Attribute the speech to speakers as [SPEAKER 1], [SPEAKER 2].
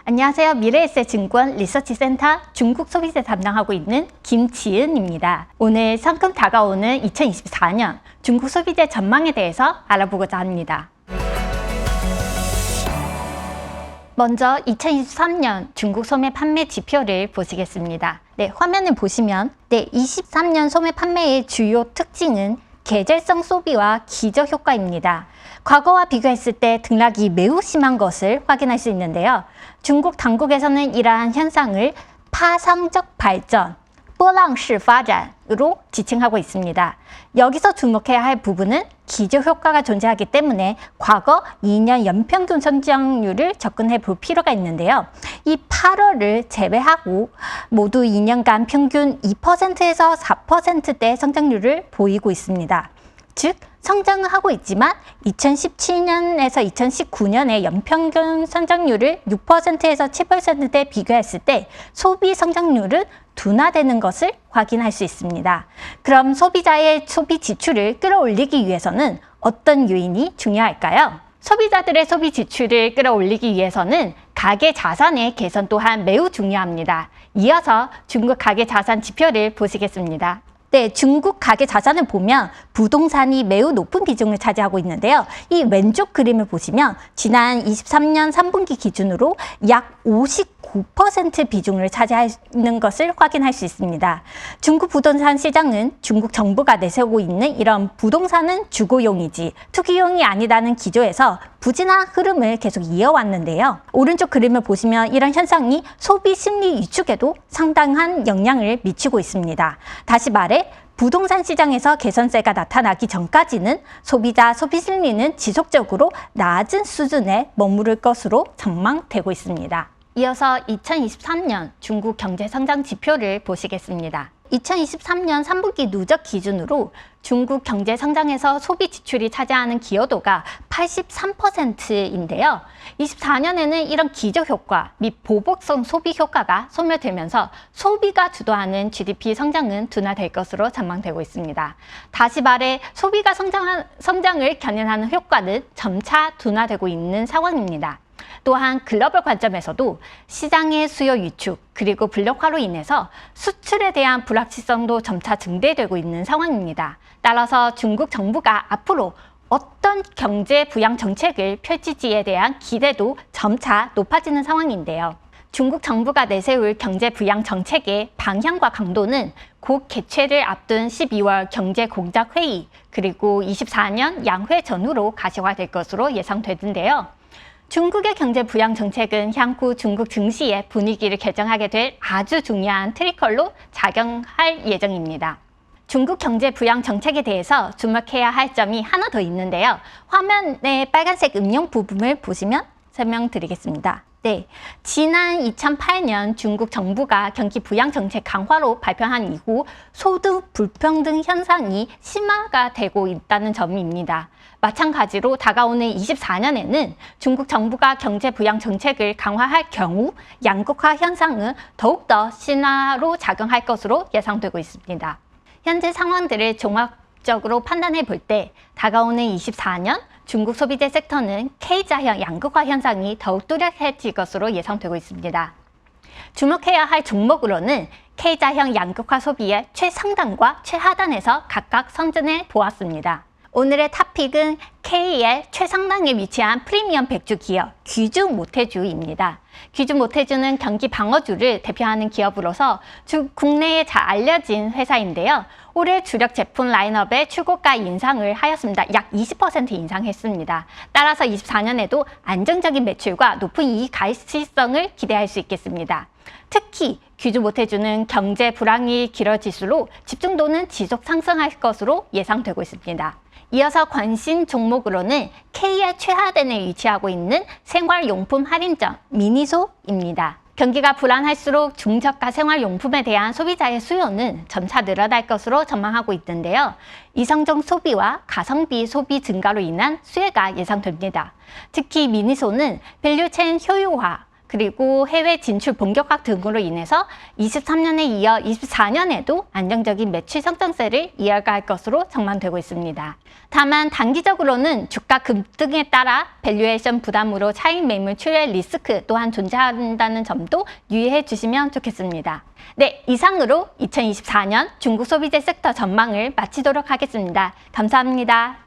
[SPEAKER 1] 안녕하세요. 미래에셋증권 리서치센터 중국 소비재 담당하고 있는 김지은입니다. 오늘 성큼 다가오는 2024년 중국 소비재 전망에 대해서 알아보고자 합니다. 먼저 2023년 중국 소매 판매 지표를 보시겠습니다. 화면을 보시면 23년 소매 판매의 주요 특징은 계절성 소비와 기저 효과입니다. 과거와 비교했을 때 등락이 매우 심한 것을 확인할 수 있는데요. 중국 당국에서는 이러한 현상을 파상적 발전, 波浪式发展으로 지칭하고 있습니다. 여기서 주목해야 할 부분은 기저 효과가 존재하기 때문에 과거 2년 연평균 성장률을 접근해 볼 필요가 있는데요. 이 8월을 제외하고 모두 2년간 평균 2%에서 4%대 성장률을 보이고 있습니다. 즉, 성장은 하고 있지만 2017년에서 2019년의 연평균 성장률을 6%에서 7%대 비교했을 때 소비 성장률은 둔화되는 것을 확인할 수 있습니다. 그럼 소비자의 소비 지출을 끌어올리기 위해서는 어떤 요인이 중요할까요? 소비자들의 소비 지출을 끌어올리기 위해서는 가계 자산의 개선 또한 매우 중요합니다. 이어서 중국 가계 자산 지표를 보시겠습니다. 중국 가계 자산을 보면 부동산이 매우 높은 비중을 차지하고 있는데요. 이 왼쪽 그림을 보시면 지난 23년 3분기 기준으로 약 59% 비중을 차지하는 것을 확인할 수 있습니다. 중국 부동산 시장은 중국 정부가 내세우고 있는 이런 부동산은 주거용이지 투기용이 아니다는 기조에서 부진한 흐름을 계속 이어왔는데요. 오른쪽 그림을 보시면 이런 현상이 소비 심리 위축에도 상당한 영향을 미치고 있습니다. 다시 말해 부동산 시장에서 개선세가 나타나기 전까지는 소비자 소비 심리는 지속적으로 낮은 수준에 머무를 것으로 전망되고 있습니다. 이어서 2023년 중국 경제 성장 지표를 보시겠습니다. 2023년 3분기 누적 기준으로 중국 경제 성장에서 소비 지출이 차지하는 기여도가 83%인데요. 24년에는 이런 기저 효과 및 보복성 소비 효과가 소멸되면서 소비가 주도하는 GDP 성장은 둔화될 것으로 전망되고 있습니다. 다시 말해 소비가 성장을 견인하는 효과는 점차 둔화되고 있는 상황입니다. 또한 글로벌 관점에서도 시장의 수요 위축 그리고 불력화로 인해서 수출에 대한 불확실성도 점차 증대되고 있는 상황입니다. 따라서 중국 정부가 앞으로 어떤 경제 부양 정책을 펼칠지에 대한 기대도 점차 높아지는 상황인데요. 중국 정부가 내세울 경제 부양 정책의 방향과 강도는 곧 개최를 앞둔 12월 경제공작회의 그리고 24년 양회 전후로 가시화될 것으로 예상되는데요. 중국의 경제 부양 정책은 향후 중국 증시의 분위기를 결정하게 될 아주 중요한 트리컬로 작용할 예정입니다. 중국 경제 부양 정책에 대해서 주목해야 할 점이 하나 더 있는데요. 화면의 빨간색 음영 부분을 보시면 설명드리겠습니다. 지난 2008년 중국 정부가 경기 부양 정책 강화로 발표한 이후 소득 불평등 현상이 심화가 되고 있다는 점입니다. 마찬가지로 다가오는 24년에는 중국 정부가 경제 부양 정책을 강화할 경우 양극화 현상은 더욱더 심화로 작용할 것으로 예상되고 있습니다. 현재 상황들을 종합적으로 판단해 볼 때 다가오는 24년 중국 소비재 섹터는 K자형 양극화 현상이 더욱 뚜렷해질 것으로 예상되고 있습니다. 주목해야 할 종목으로는 K자형 양극화 소비의 최상단과 최하단에서 각각 선전해 보았습니다. 오늘의 탑픽은 K의 최상단에 위치한 프리미엄 백주 기업 귀주 모태주입니다. 귀주 모태주는 경기 방어주를 대표하는 기업으로서 국내에 잘 알려진 회사인데요. 올해 주력 제품 라인업의 출고가 인상을 하였습니다. 약 20% 인상했습니다. 따라서 24년에도 안정적인 매출과 높은 이익 가시성을 기대할 수 있겠습니다. 특히 귀주 모태주는 경제 불황이 길어질수록 집중도는 지속 상승할 것으로 예상되고 있습니다. 이어서 관심 종목으로는 K의 최하단에 위치하고 있는 생활용품 할인점 미니소입니다. 경기가 불안할수록 중저가 생활용품에 대한 소비자의 수요는 점차 늘어날 것으로 전망하고 있는데요. 이성적 소비와 가성비 소비 증가로 인한 수혜가 예상됩니다. 특히 미니소는 밸류체인 효율화, 그리고 해외 진출 본격화 등으로 인해서 23년에 이어 24년에도 안정적인 매출 성장세를 이어갈 것으로 전망되고 있습니다. 다만 단기적으로는 주가 급등에 따라 밸류에이션 부담으로 차익 매물 출혈 리스크 또한 존재한다는 점도 유의해 주시면 좋겠습니다. 네, 이상으로 2024년 중국 소비재 섹터 전망을 마치도록 하겠습니다. 감사합니다.